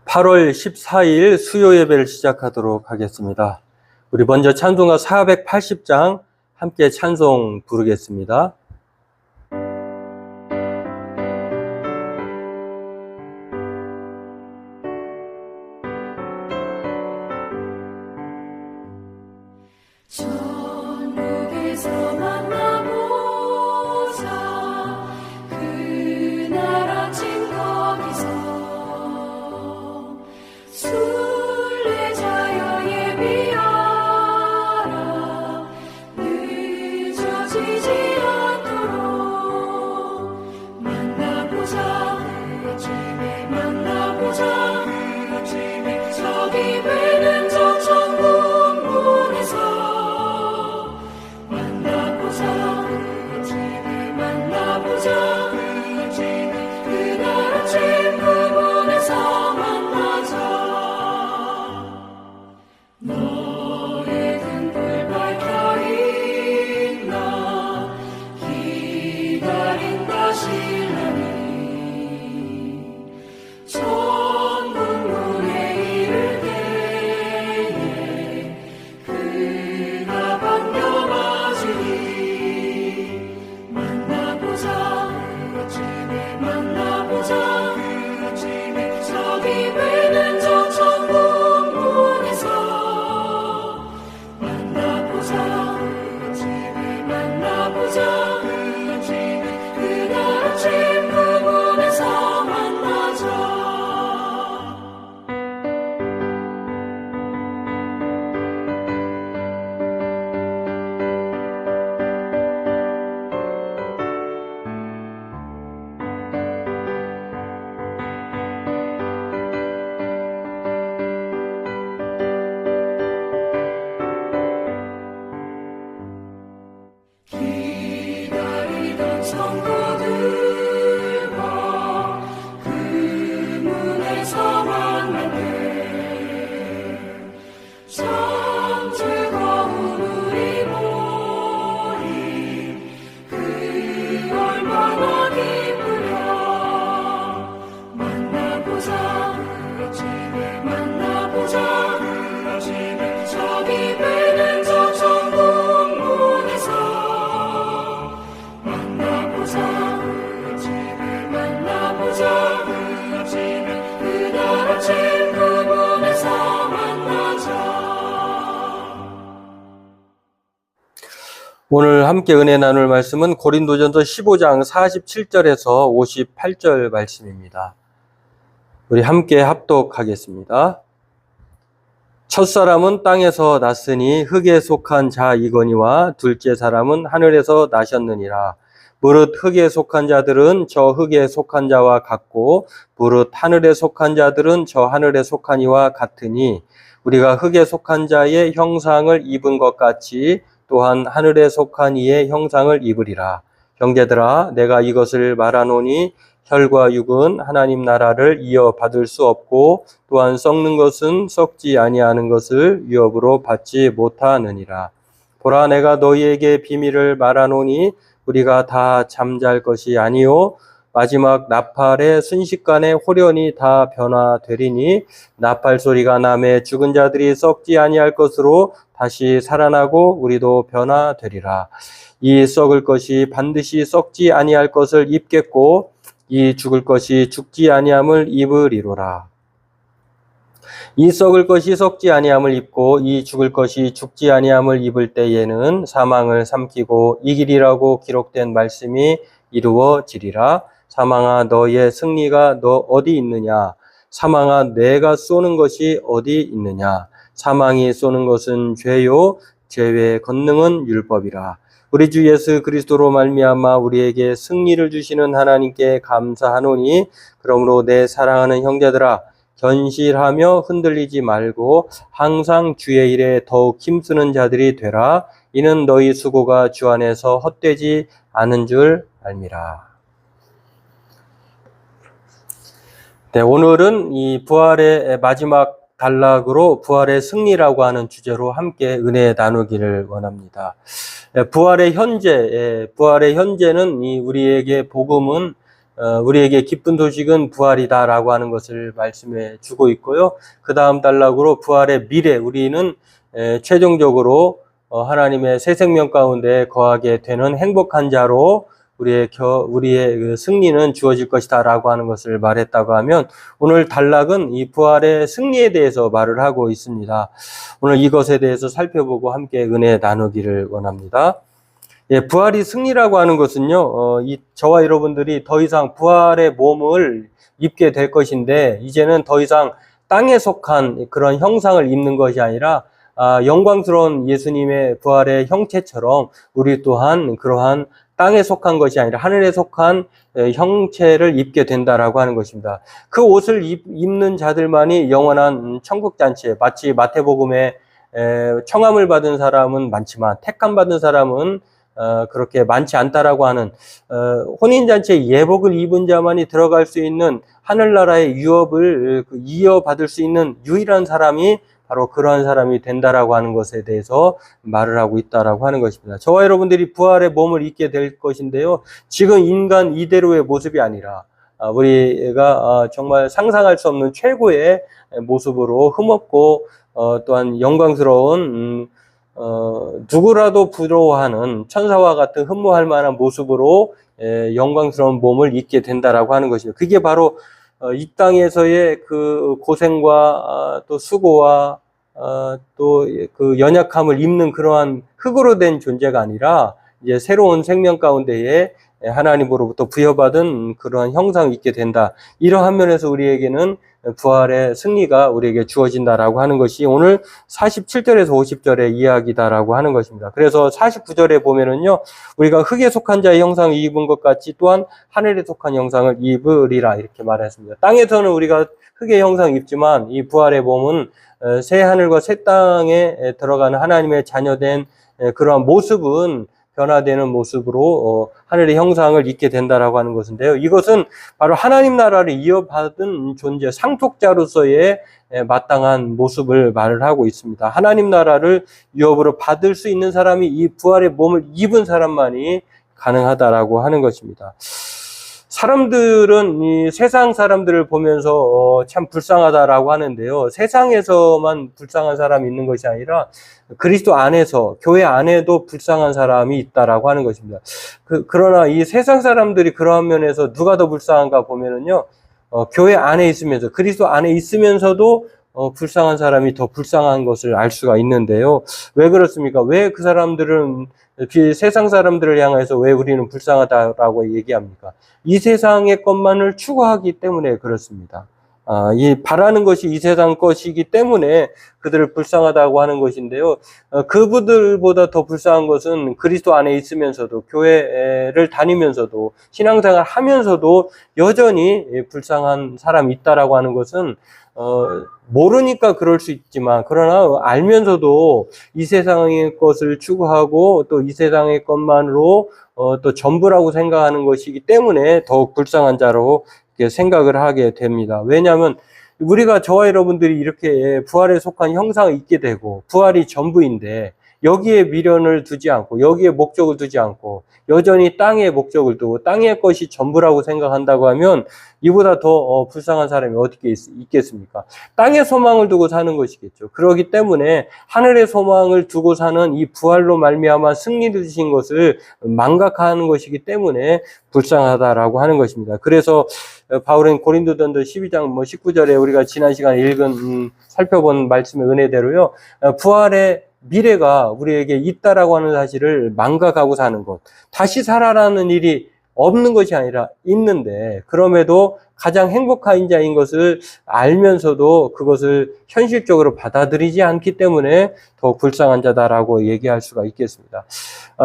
8월 14일 수요 예배를 시작하도록 하겠습니다. 우리 먼저 찬송가 480장 함께 찬송 부르겠습니다. 오늘 함께 은혜 나눌 말씀은 고린도전서 15장 47절에서 58절 말씀입니다. 우리 함께 합독하겠습니다. 첫사람은 땅에서 났으니 흙에 속한 자이거니와 둘째 사람은 하늘에서 나셨느니라. 무릇 흙에 속한 자들은 저 흙에 속한 자와 같고 무릇 하늘에 속한 자들은 저 하늘에 속한 이와 같으니 우리가 흙에 속한 자의 형상을 입은 것 같이 또한 하늘에 속한 이의 형상을 입으리라. 형제들아, 내가 이것을 말하노니 혈과 육은 하나님 나라를 이어받을 수 없고 또한 썩는 것은 썩지 아니하는 것을 위협으로 받지 못하느니라. 보라, 내가 너희에게 비밀을 말하노니 우리가 다 잠잘 것이 아니요 마지막 나팔의 순식간에 홀연히 다 변화되리니 나팔 소리가 나매 죽은 자들이 썩지 아니할 것으로 다시 살아나고 우리도 변화되리라. 이 썩을 것이 반드시 썩지 아니할 것을 입겠고 이 죽을 것이 죽지 아니함을 입으리로라. 이 썩을 것이 썩지 아니함을 입고 이 죽을 것이 죽지 아니함을 입을 때에는 사망을 삼키고 이기리라고 기록된 말씀이 이루어지리라. 사망아, 너의 승리가 너 어디 있느냐? 사망아, 내가 쏘는 것이 어디 있느냐? 사망이 쏘는 것은 죄요 죄의 권능은 율법이라. 우리 주 예수 그리스도로 말미암아 우리에게 승리를 주시는 하나님께 감사하노니 그러므로 내 사랑하는 형제들아, 견실하며 흔들리지 말고 항상 주의 일에 더욱 힘쓰는 자들이 되라. 이는 너희 수고가 주 안에서 헛되지 않은 줄 알미라. 네, 오늘은 이 부활의 마지막 단락으로 부활의 승리라고 하는 주제로 함께 은혜 나누기를 원합니다. 부활의 현재는 우리에게 복음은 우리에게 기쁜 소식은 부활이다라고 하는 것을 말씀해 주고 있고요. 그 다음 단락으로 부활의 미래, 우리는 최종적으로 하나님의 새 생명 가운데 거하게 되는 행복한 자로 우리의 그 승리는 주어질 것이다라고 하는 것을 말했다고 하면, 오늘 단락은 이 부활의 승리에 대해서 말을 하고 있습니다. 오늘 이것에 대해서 살펴보고 함께 은혜 나누기를 원합니다. 예, 부활이 승리라고 하는 것은요, 저와 여러분들이 더 이상 부활의 몸을 입게 될 것인데, 이제는 더 이상 땅에 속한 그런 형상을 입는 것이 아니라, 영광스러운 예수님의 부활의 형체처럼 우리 또한 그러한 땅에 속한 것이 아니라 하늘에 속한 형체를 입게 된다라고 하는 것입니다. 그 옷을 입는 자들만이 영원한 천국잔치에, 마치 마태복음에 청함을 받은 사람은 많지만 택함 받은 사람은 그렇게 많지 않다라고 하는, 혼인잔치에 예복을 입은 자만이 들어갈 수 있는 하늘나라의 유업을 이어받을 수 있는 유일한 사람이 바로 그러한 사람이 된다라고 하는 것에 대해서 말을 하고 있다라고 하는 것입니다. 저와 여러분들이 부활의 몸을 입게 될 것인데요, 지금 인간 이대로의 모습이 아니라 우리가 정말 상상할 수 없는 최고의 모습으로 흠없고 또한 영광스러운 누구라도 부러워하는 천사와 같은 흠모할 만한 모습으로 영광스러운 몸을 입게 된다라고 하는 것입니다. 그게 바로 이 땅에서의 그 고생과 또 수고와 또 그 연약함을 입는 그러한 흙으로 된 존재가 아니라 이제 새로운 생명 가운데에 하나님으로부터 부여받은 그러한 형상을 입게 된다. 이러한 면에서 우리에게는 부활의 승리가 우리에게 주어진다라고 하는 것이 오늘 47절에서 50절의 이야기다라고 하는 것입니다. 그래서 49절에 보면은요, 우리가 흙에 속한 자의 형상을 입은 것 같이 또한 하늘에 속한 형상을 입으리라 이렇게 말했습니다. 땅에서는 우리가 흙의 형상을 입지만 이 부활의 몸은 새 하늘과 새 땅에 들어가는 하나님의 자녀된 그러한 모습은 변화되는 모습으로 하늘의 형상을 입게 된다라고 하는 것인데요. 이것은 바로 하나님 나라를 이어받은 존재, 상속자로서의 마땅한 모습을 말을 하고 있습니다. 하나님 나라를 유업으로 받을 수 있는 사람이 이 부활의 몸을 입은 사람만이 가능하다라고 하는 것입니다. 사람들은 이 세상 사람들을 보면서 참 불쌍하다라고 하는데요. 세상에서만 불쌍한 사람이 있는 것이 아니라 그리스도 안에서, 교회 안에도 불쌍한 사람이 있다라고 하는 것입니다. 그러나 이 세상 사람들이 그러한 면에서 누가 더 불쌍한가 보면은요, 교회 안에 있으면서, 그리스도 안에 있으면서도 불쌍한 사람이 더 불쌍한 것을 알 수가 있는데요. 왜 그렇습니까? 왜 그 사람들은 세상 사람들을 향해서 왜 우리는 불쌍하다라고 얘기합니까? 이 세상의 것만을 추구하기 때문에 그렇습니다. 이 바라는 것이 이 세상 것이기 때문에 그들을 불쌍하다고 하는 것인데요. 그분들보다 더 불쌍한 것은 그리스도 안에 있으면서도, 교회를 다니면서도, 신앙생활 하면서도 여전히 불쌍한 사람이 있다라고 하는 것은 모르니까 그럴 수 있지만, 그러나 알면서도 이 세상의 것을 추구하고 또 이 세상의 것만으로 또 전부라고 생각하는 것이기 때문에 더욱 불쌍한 자로 생각을 하게 됩니다. 왜냐하면 우리가, 저와 여러분들이 이렇게 부활에 속한 형상을 입게 되고 부활이 전부인데 여기에 미련을 두지 않고, 여기에 목적을 두지 않고 여전히 땅에 목적을 두고 땅의 것이 전부라고 생각한다고 하면 이보다 더 불쌍한 사람이 어떻게 있겠습니까? 땅의 소망을 두고 사는 것이겠죠. 그렇기 때문에 하늘의 소망을 두고 사는 이 부활로 말미암아 승리를 주신 것을 망각하는 것이기 때문에 불쌍하다라고 하는 것입니다. 그래서 바울은 고린도전서 12장 19절에 우리가 지난 시간에 살펴본 말씀의 은혜대로요, 부활의 미래가 우리에게 있다라고 하는 사실을 망각하고 사는 것, 다시 살아나는 일이 없는 것이 아니라 있는데, 그럼에도 가장 행복한 자인 것을 알면서도 그것을 현실적으로 받아들이지 않기 때문에 더 불쌍한 자다라고 얘기할 수가 있겠습니다.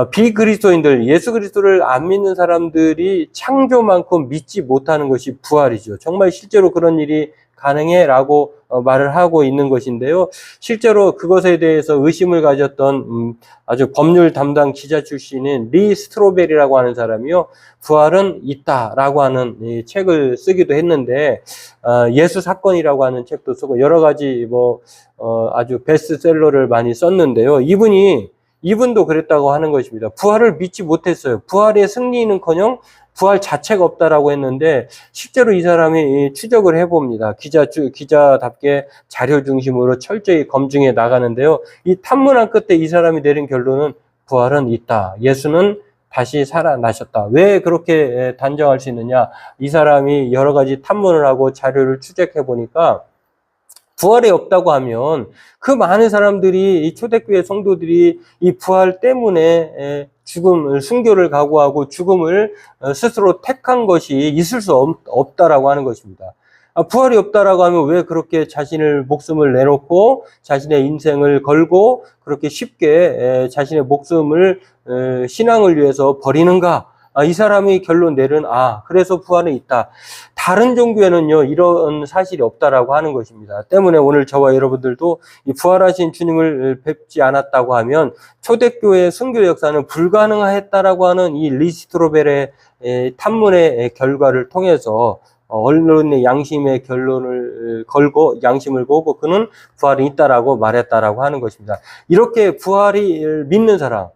비그리스도인들, 예수 그리스도를 안 믿는 사람들이 창조만큼 믿지 못하는 것이 부활이죠. 정말 실제로 그런 일이 가능해라고 말을 하고 있는 것인데요. 실제로 그것에 대해서 의심을 가졌던 아주 법률 담당 기자 출신인 리 스트로벨이라고 하는 사람이요, 부활은 있다라고 하는 이 책을 쓰기도 했는데, 예수 사건이라고 하는 책도 쓰고 여러 가지 아주 베스트셀러를 많이 썼는데요. 이분도 그랬다고 하는 것입니다. 부활을 믿지 못했어요. 부활의 승리는커녕 부활 자체가 없다라고 했는데 실제로 이 사람이 추적을 해봅니다. 기자답게 자료 중심으로 철저히 검증해 나가는데요. 이 탐문한 끝에 이 사람이 내린 결론은 부활은 있다. 예수는 다시 살아나셨다. 왜 그렇게 단정할 수 있느냐? 이 사람이 여러 가지 탐문을 하고 자료를 추적해 보니까 부활이 없다고 하면 그 많은 사람들이, 이 초대교회 성도들이 이 부활 때문에 죽음을, 순교를 각오하고 죽음을 스스로 택한 것이 있을 수 없다라고 하는 것입니다. 부활이 없다라고 하면 왜 그렇게 자신을 목숨을 내놓고 자신의 인생을 걸고 그렇게 쉽게 자신의 목숨을 신앙을 위해서 버리는가? 이 사람이 결론 내린, 그래서 부활은 있다. 다른 종교에는요, 이런 사실이 없다라고 하는 것입니다. 때문에 오늘 저와 여러분들도 이 부활하신 주님을 뵙지 않았다고 하면 초대교회 순교 역사는 불가능했다라고 하는 이 리스트로벨의 탐문의 결과를 통해서 언론의 양심의 결론을 걸고 양심을 보고 그는 부활이 있다라고 말했다라고 하는 것입니다. 이렇게 부활을 믿는 사람,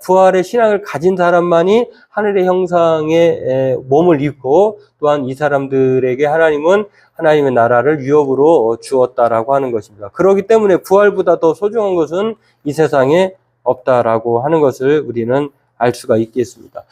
부활의 신앙을 가진 사람만이 하늘의 형상의 몸을 입고 또한 이 사람들에게 하나님은 하나님의 나라를 유업으로 주었다라고 하는 것입니다. 그렇기 때문에 부활보다 더 소중한 것은 이 세상에 없다라고 하는 것을 우리는 알 수가 있겠습니다.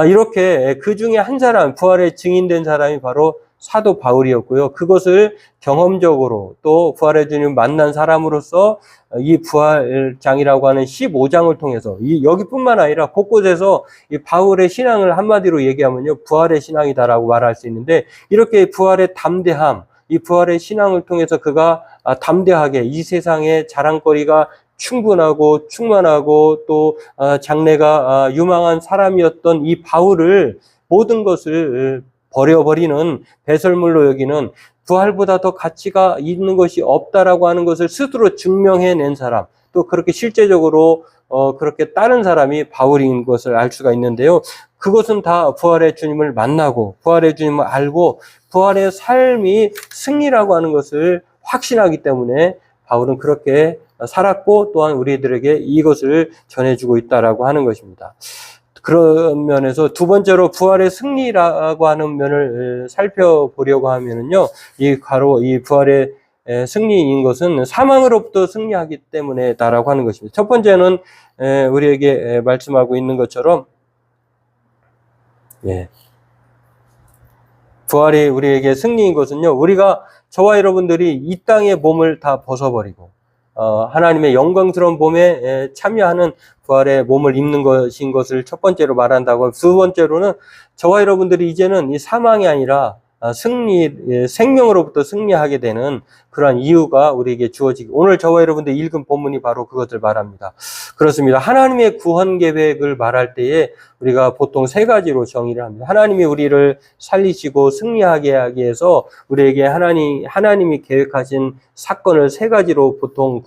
이렇게 그 중에 한 사람, 부활에 증인된 사람이 바로 사도 바울이었고요. 그것을 경험적으로 또 부활의 주님 만난 사람으로서 이 부활장이라고 하는 15장을 통해서 여기뿐만 아니라 곳곳에서 이 바울의 신앙을 한마디로 얘기하면요, 부활의 신앙이다라고 말할 수 있는데, 이렇게 부활의 담대함, 이 부활의 신앙을 통해서 그가 담대하게 이 세상의 자랑거리가 충분하고 충만하고 또 장래가 유망한 사람이었던 이 바울을, 모든 것을 버려버리는, 배설물로 여기는, 부활보다 더 가치가 있는 것이 없다라고 하는 것을 스스로 증명해낸 사람, 또 그렇게 실제적으로 그렇게 따른 사람이 바울인 것을 알 수가 있는데요. 그것은 다 부활의 주님을 만나고 부활의 주님을 알고 부활의 삶이 승리라고 하는 것을 확신하기 때문에 바울은 그렇게 살았고 또한 우리들에게 이것을 전해주고 있다라고 하는 것입니다. 그런 면에서 두 번째로 부활의 승리라고 하는 면을 살펴보려고 하면은요, 이 부활의 승리인 것은 사망으로부터 승리하기 때문에다라고 하는 것입니다. 첫 번째는 우리에게 말씀하고 있는 것처럼, 부활이 우리에게 승리인 것은요, 우리가, 저와 여러분들이 이 땅의 몸을 다 벗어버리고 하나님의 영광스러운 몸에 참여하는 부활의 몸을 입는 것인 것을 첫 번째로 말한다고, 두 번째로는 저와 여러분들이 이제는 이 사망이 아니라 생명으로부터 승리하게 되는 그러한 이유가 우리에게 주어지고, 오늘 저와 여러분들 읽은 본문이 바로 그것을 말합니다. 그렇습니다. 하나님의 구원 계획을 말할 때에 우리가 보통 세 가지로 정의를 합니다. 하나님이 우리를 살리시고 승리하게 하기 위해서 우리에게 하나님이 계획하신 사건을 세 가지로 보통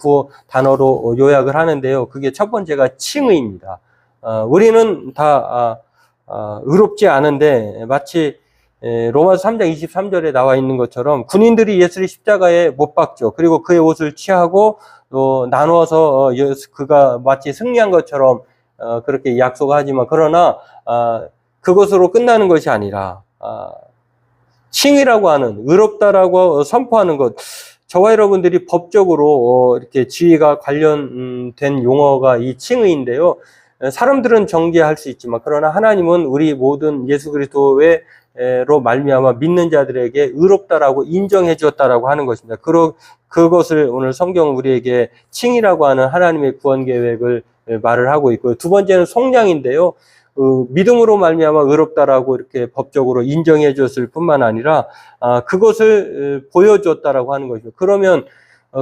단어로 요약을 하는데요. 그게 첫 번째가 칭의입니다. 우리는 다 의롭지 않은데, 마치 로마서 3장 23절에 나와 있는 것처럼 군인들이 예수를 십자가에 못 박죠. 그리고 그의 옷을 취하고 또 나누어서 그가 마치 승리한 것처럼 그렇게 약속하지만, 그러나 그것으로 끝나는 것이 아니라 칭의라고 하는, 의롭다라고 선포하는 것, 저와 여러분들이 법적으로 이렇게 지위가 관련된 용어가 이 칭의인데요. 사람들은 정죄할 수 있지만, 그러나 하나님은 우리 모든 예수 그리스도로 말미암아 믿는 자들에게 의롭다라고 인정해 주었다라고 하는 것입니다. 그것을 오늘 성경은 우리에게 칭의라고 하는 하나님의 구원 계획을 말을 하고 있고요. 두 번째는 속량인데요. 믿음으로 말미암아 의롭다라고 이렇게 법적으로 인정해 줬을 뿐만 아니라 그것을 보여줬다라고 하는 것이죠. 그러면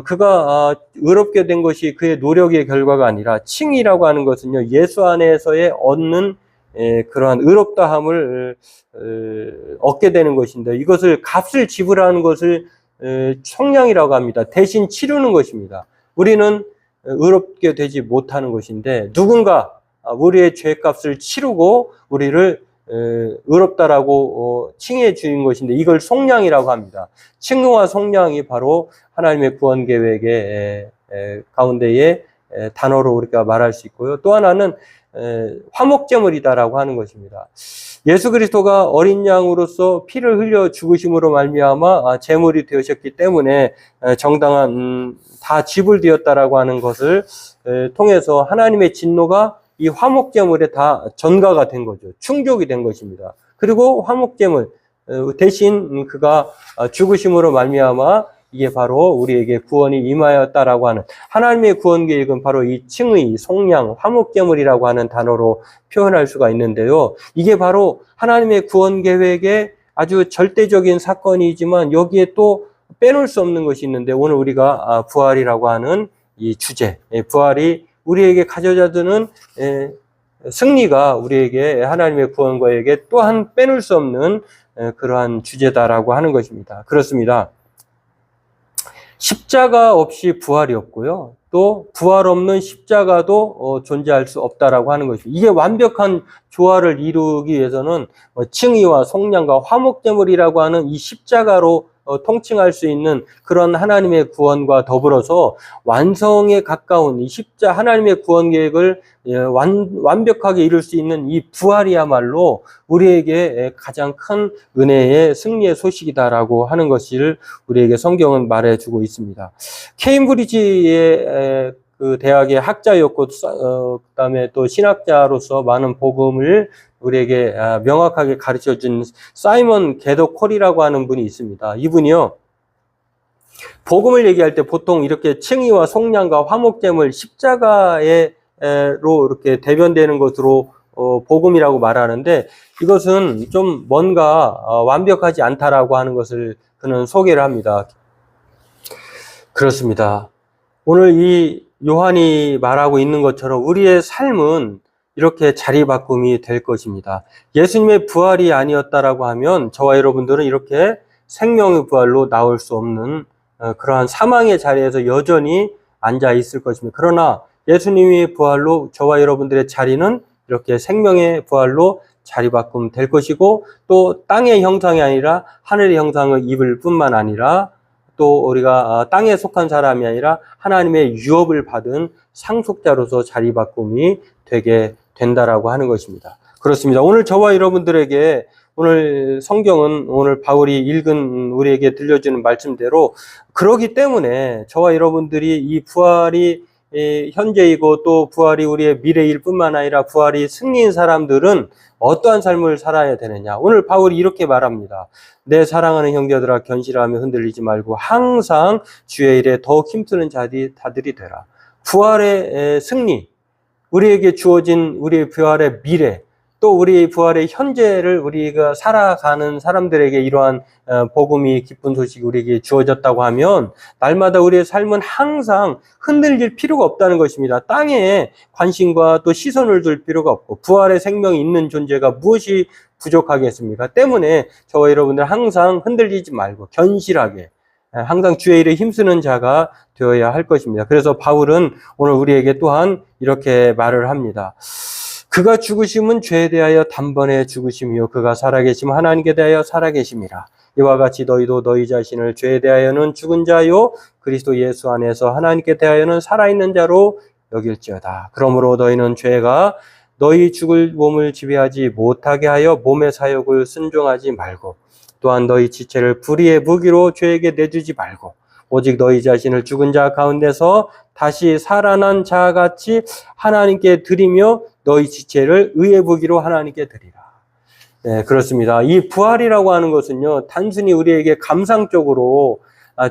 그가 의롭게 된 것이 그의 노력의 결과가 아니라, 칭의라고 하는 것은요, 예수 안에서의 얻는 그러한 의롭다함을 얻게 되는 것인데, 이것을 값을 지불하는 것을 속량이라고 합니다. 대신 치르는 것입니다. 우리는 의롭게 되지 못하는 것인데 누군가 우리의 죄값을 치르고 우리를 의롭다라고 칭해 주는 것인데, 이걸 속량이라고 합니다. 칭의와 속량이 바로 하나님의 구원 계획의 가운데의 단어로 우리가 말할 수 있고요. 또 하나는 화목제물이다라고 하는 것입니다. 예수 그리스도가 어린 양으로서 피를 흘려 죽으심으로 말미암아 제물이 되셨기 때문에 정당한 다 지불되었다라고 하는 것을 통해서 하나님의 진노가 이 화목제물에 다 전가가 된 거죠. 충족이 된 것입니다. 그리고 화목제물 대신 그가 죽으심으로 말미암아 이게 바로 우리에게 구원이 임하였다라고 하는 하나님의 구원 계획은 바로 이 칭의, 속량, 화목제물이라고 하는 단어로 표현할 수가 있는데요. 이게 바로 하나님의 구원 계획의 아주 절대적인 사건이지만 여기에 또 빼놓을 수 없는 것이 있는데 오늘 우리가 부활이라고 하는 이 주제, 부활이 우리에게 가져다 주는 승리가 우리에게 하나님의 구원 계획에 또한 빼놓을 수 없는 그러한 주제다라고 하는 것입니다. 그렇습니다. 십자가 없이 부활이 없고요. 또 부활 없는 십자가도 존재할 수 없다라고 하는 것입니다. 이게 완벽한 조화를 이루기 위해서는 칭의와 속량과 화목제물이라고 하는 이 십자가로 통칭할 수 있는 그런 하나님의 구원과 더불어서 완성에 가까운 이 하나님의 구원 계획을 완벽하게 이룰 수 있는 이 부활이야말로 우리에게 가장 큰 은혜의 승리의 소식이다라고 하는 것을 우리에게 성경은 말해주고 있습니다. 케임브리지의 그 대학의 학자였고 그다음에 또 신학자로서 많은 복음을 우리에게 명확하게 가르쳐준 사이먼 게더 콜이라고 하는 분이 있습니다. 이분이요, 복음을 얘기할 때 보통 이렇게 칭의와 속량과 화목제물 십자가로 이렇게 대변되는 것으로 복음이라고 말하는데 이것은 좀 뭔가 완벽하지 않다라고 하는 것을 그는 소개를 합니다. 그렇습니다. 오늘 이 요한이 말하고 있는 것처럼 우리의 삶은 이렇게 자리바꿈이 될 것입니다. 예수님의 부활이 아니었다라고 하면 저와 여러분들은 이렇게 생명의 부활로 나올 수 없는 그러한 사망의 자리에서 여전히 앉아 있을 것입니다. 그러나 예수님의 부활로 저와 여러분들의 자리는 이렇게 생명의 부활로 자리바꿈 될 것이고 또 땅의 형상이 아니라 하늘의 형상을 입을 뿐만 아니라 또 우리가 땅에 속한 사람이 아니라 하나님의 유업을 받은 상속자로서 자리바꿈이 되게 된다라고 하는 것입니다. 그렇습니다. 오늘 저와 여러분들에게 오늘 성경은 오늘 바울이 읽은 우리에게 들려주는 말씀대로 그러기 때문에 저와 여러분들이 이 부활이 현재이고 또 부활이 우리의 미래일 뿐만 아니라 부활이 승리인 사람들은 어떠한 삶을 살아야 되느냐. 오늘 바울이 이렇게 말합니다. 내 사랑하는 형제들아 견실하며 흔들리지 말고 항상 주의 일에 더욱 힘쓰는 자들이 되라. 부활의 승리, 우리에게 주어진 우리의 부활의 미래, 또 우리의 부활의 현재를 우리가 살아가는 사람들에게 이러한 복음이 기쁜 소식이 우리에게 주어졌다고 하면 날마다 우리의 삶은 항상 흔들릴 필요가 없다는 것입니다. 땅에 관심과 또 시선을 둘 필요가 없고 부활의 생명이 있는 존재가 무엇이 부족하겠습니까? 때문에 저와 여러분들 항상 흔들리지 말고 견실하게 항상 주의 일에 힘쓰는 자가 되어야 할 것입니다. 그래서 바울은 오늘 우리에게 또한 이렇게 말을 합니다. 그가 죽으심은 죄에 대하여 단번에 죽으심이요 그가 살아계심은 하나님께 대하여 살아계심이라. 이와 같이 너희도 너희 자신을 죄에 대하여는 죽은 자요 그리스도 예수 안에서 하나님께 대하여는 살아있는 자로 여길지어다. 그러므로 너희는 죄가 너희 죽을 몸을 지배하지 못하게 하여 몸의 사욕을 순종하지 말고 또한 너희 지체를 불의의 무기로 죄에게 내주지 말고 오직 너희 자신을 죽은 자 가운데서 다시 살아난 자같이 하나님께 드리며 너희 지체를 의의 무기로 하나님께 드리라. 네, 그렇습니다. 이 부활이라고 하는 것은요, 단순히 우리에게 감상적으로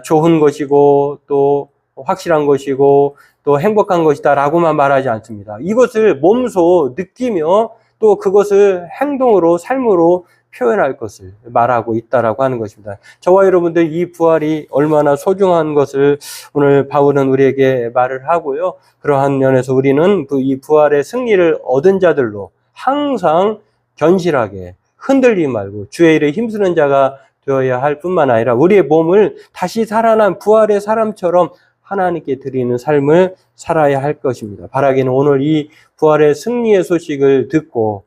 좋은 것이고 또 확실한 것이고 또 행복한 것이다 라고만 말하지 않습니다. 이것을 몸소 느끼며 또 그것을 행동으로 삶으로 표현할 것을 말하고 있다라고 하는 것입니다. 저와 여러분들 이 부활이 얼마나 소중한 것을 오늘 바울은 우리에게 말을 하고요. 그러한 면에서 우리는 이 부활의 승리를 얻은 자들로 항상 견실하게 흔들리지 말고 주의 일에 힘쓰는 자가 되어야 할 뿐만 아니라 우리의 몸을 다시 살아난 부활의 사람처럼 하나님께 드리는 삶을 살아야 할 것입니다. 바라기는 오늘 이 부활의 승리의 소식을 듣고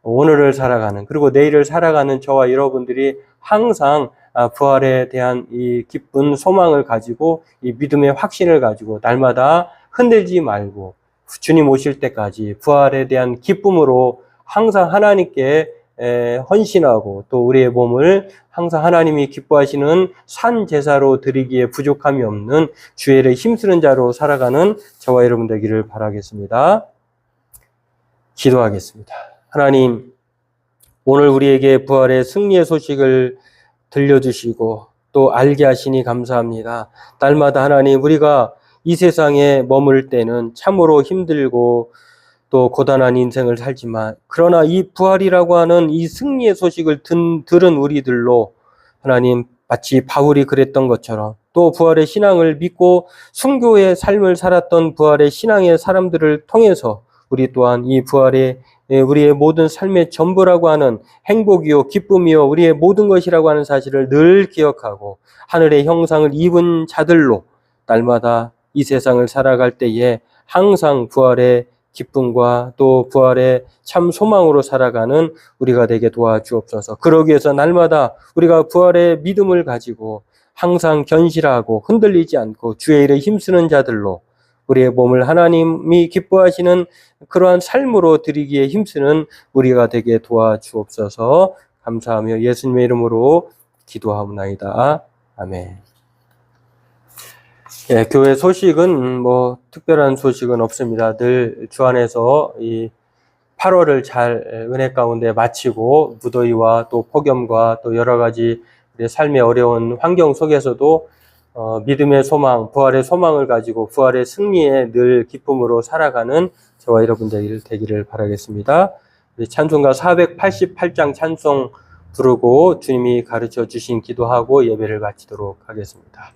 오늘을 살아가는 그리고 내일을 살아가는 저와 여러분들이 항상 부활에 대한 이 기쁜 소망을 가지고 이 믿음의 확신을 가지고 날마다 흔들지 말고 주님 오실 때까지 부활에 대한 기쁨으로 항상 하나님께 헌신하고 또 우리의 몸을 항상 하나님이 기뻐하시는 산 제사로 드리기에 부족함이 없는 주일에 힘쓰는 자로 살아가는 저와 여러분 되기를 바라겠습니다. 기도하겠습니다. 하나님, 오늘 우리에게 부활의 승리의 소식을 들려주시고 또 알게 하시니 감사합니다. 날마다 하나님, 우리가 이 세상에 머물 때는 참으로 힘들고 또 고단한 인생을 살지만, 그러나 이 부활이라고 하는 이 승리의 소식을 들은 우리들로 하나님, 마치 바울이 그랬던 것처럼 또 부활의 신앙을 믿고 순교의 삶을 살았던 부활의 신앙의 사람들을 통해서 우리 또한 이 부활의 우리의 모든 삶의 전부라고 하는 행복이요 기쁨이요 우리의 모든 것이라고 하는 사실을 늘 기억하고 하늘의 형상을 입은 자들로 날마다 이 세상을 살아갈 때에 항상 부활의 기쁨과 또 부활의 참 소망으로 살아가는 우리가 되게 도와주옵소서. 그러기 위해서 날마다 우리가 부활의 믿음을 가지고 항상 견실하고 흔들리지 않고 주의 일에 힘쓰는 자들로 우리의 몸을 하나님이 기뻐하시는 그러한 삶으로 드리기에 힘쓰는 우리가 되게 도와주옵소서. 감사하며 예수님의 이름으로 기도하옵나이다. 아멘. 예, 교회 소식은 뭐 특별한 소식은 없습니다. 늘 주 안에서 이 8월을 잘 은혜 가운데 마치고 무더위와 또 폭염과 또 여러 가지 우리의 삶의 어려운 환경 속에서도 믿음의 소망, 부활의 소망을 가지고 부활의 승리에 늘 기쁨으로 살아가는 저와 여러분들 되기를 바라겠습니다. 우리 찬송가 488장 찬송 부르고 주님이 가르쳐 주신 기도하고 예배를 마치도록 하겠습니다.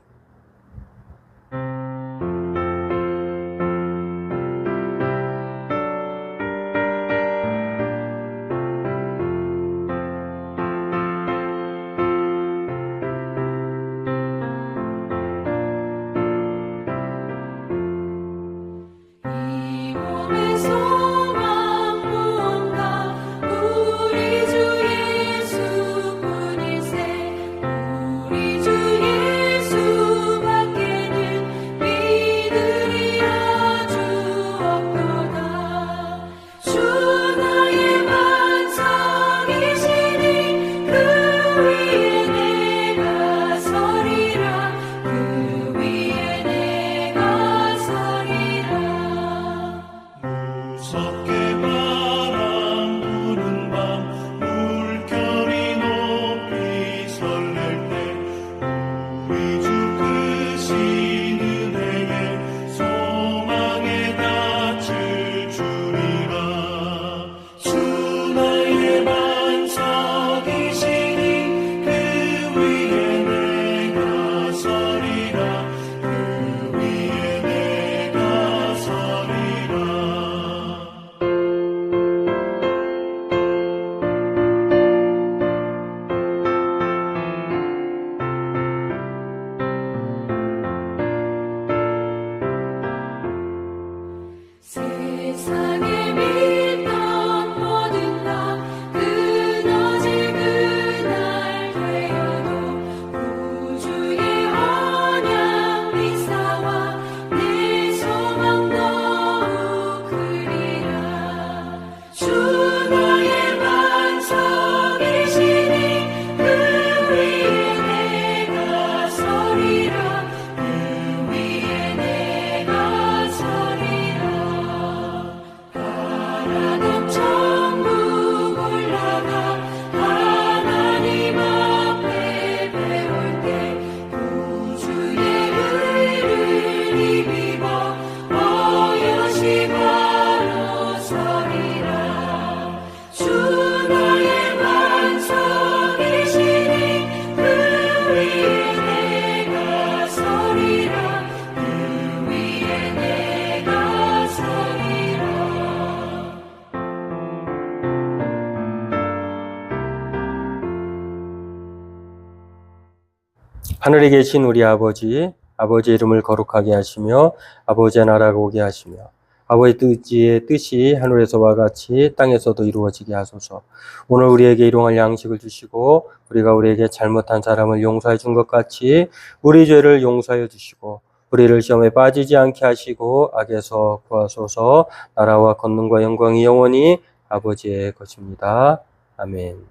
하늘에 계신 우리 아버지의 이름을 거룩하게 하시며 아버지의 나라가 오게 하시며 아버지의 뜻이 하늘에서와 같이 땅에서도 이루어지게 하소서. 오늘 우리에게 일용할 양식을 주시고 우리가 우리에게 잘못한 사람을 용서해 준 것 같이 우리 죄를 용서해 주시고 우리를 시험에 빠지지 않게 하시고 악에서 구하소서. 나라와 권능과 영광이 영원히 아버지의 것입니다. 아멘.